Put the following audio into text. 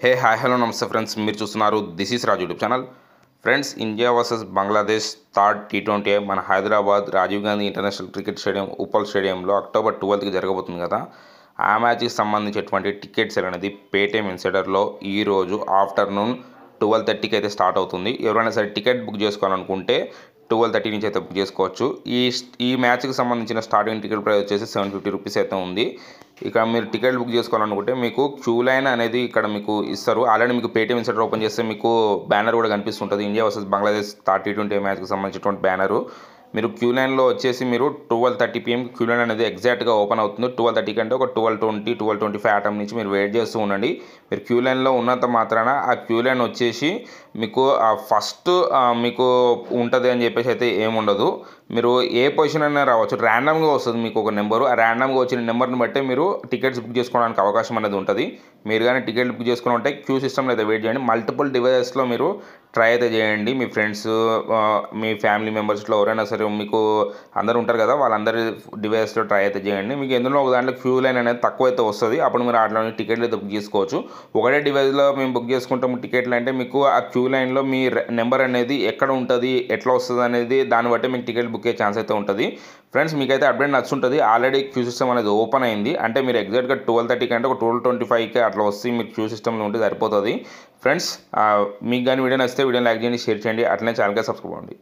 హే hi hello namaste friends, మీరు చూస్తున్నారు this is Raj YouTube channel. Friends, India versus Bangladesh third T20 మన Hyderabad Rajiv Gandhi international cricket stadium Uppal స్టేడియంలో October 12th జరగబోతుంది కదా. ఆ మ్యాచ్కి సంబంధించినటువంటి టికెట్ సేల్ అనేది పేటీఎం ఇన్సైడర్లో ఈరోజు ఆఫ్టర్నూన్ 12:30కి అయితే స్టార్ట్ అవుతుంది. ఎవరైనా సరే టికెట్ బుక్ చేసుకోవాలనుకుంటే 12:30 నుంచి అయితే బుక్ చేసుకోవచ్చు. ఈ మ్యాచ్కి సంబంధించిన స్టార్టింగ్ టికెట్ ప్రైస్ వచ్చేసి 750 రూపీస్ అయితే ఉంది. ఇక మీరు టికెట్ బుక్ చేసుకోవాలనుకుంటే మీకు క్యూ లైన్ అనేది ఇక్కడ మీకు ఇస్తారు. ఆల్రెడీ మీకు పేటీఎం ఇన్సైడర్ ఓపెన్ చేస్తే మీకు బ్యానర్ కూడా కనిపిస్తుంటుంది. India versus Bangladesh third T20 మ్యాచ్కి సంబంధించినటువంటి బ్యానరు. మీరు క్యూ లైన్లో వచ్చేసి మీరు 12:30 PM క్యూ లైన్ అనేది ఎగ్జాక్ట్గా ఓపెన్ అవుతుంది. 12:30 కంటే ఒక 12:20, 12:25 ఆ టైం నుంచి మీరు వెయిట్ చేస్తూ ఉండండి. మీరు క్యూ లైన్లో ఉన్నంత మాత్రాన ఆ క్యూ లైన్ వచ్చేసి మీకు ఫస్ట్ మీకు ఉంటుంది అని చెప్పేసి అయితే ఏముండదు. మీరు ఏ పొజిషన్ అయినా రావచ్చు. ర్యాండమ్గా వస్తుంది మీకు ఒక నెంబరు. ఆ ర్యాండమ్గా వచ్చిన నెంబర్ని బట్టే మీరు టికెట్స్ బుక్ చేసుకోవడానికి అవకాశం అనేది ఉంటుంది. మీరు కానీ టికెట్ బుక్ చేసుకుని ఉంటే క్యూ సిస్టమ్లో అయితే వెయిట్ చేయండి. మల్టిపుల్ డివైజెస్లో మీరు ట్రై అయితే చేయండి. మీ ఫ్రెండ్స్, మీ ఫ్యామిలీ మెంబర్స్లో ఎవరైనా సరే మీకు అందరూ ఉంటారు కదా, వాళ్ళందరి డివైజెస్లో ట్రై అయితే చేయండి. మీకు ఎందులో ఒక దాంట్లో క్యూ లైన్ అనేది తక్కువ అయితే వస్తుంది. అప్పుడు మీరు అట్లా టికెట్లు అయితే బుక్ చేసుకోవచ్చు. ఒకటే డివైజ్లో మేము బుక్ చేసుకుంటాము టికెట్లు అంటే మీకు ఆ క్యూ లైన్లో మీ నెంబర్ అనేది ఎక్కడ ఉంటుంది, ఎట్లా వస్తుంది అనేది దాన్ని బట్టి మీకు టికెట్ బుక్ అయ్యే ఛాన్స్ అయితే ఉంటుంది. ఫ్రెండ్స్, మీకైతే అప్డేట్ నచ్చుంటుంది. ఆల్రెడీ క్యూ సిస్టమ్ అనేది ఓపెన్ అయింది. అంటే మీరు ఎగ్జాక్ట్గా 12:30 కంటే ఒక 12:25కి అట్లా వస్తే మీరు క్యూ సిస్టమ్లో ఉంటే సరిపోతుంది. ఫ్రెండ్స్, మీకు కానీ వీడియో నచ్చితే వీడియోని లైక్ చేయండి, షేర్ చేయండి, అట్లనే ఛానల్కి సబ్స్క్రైబ్ అవ్వండి.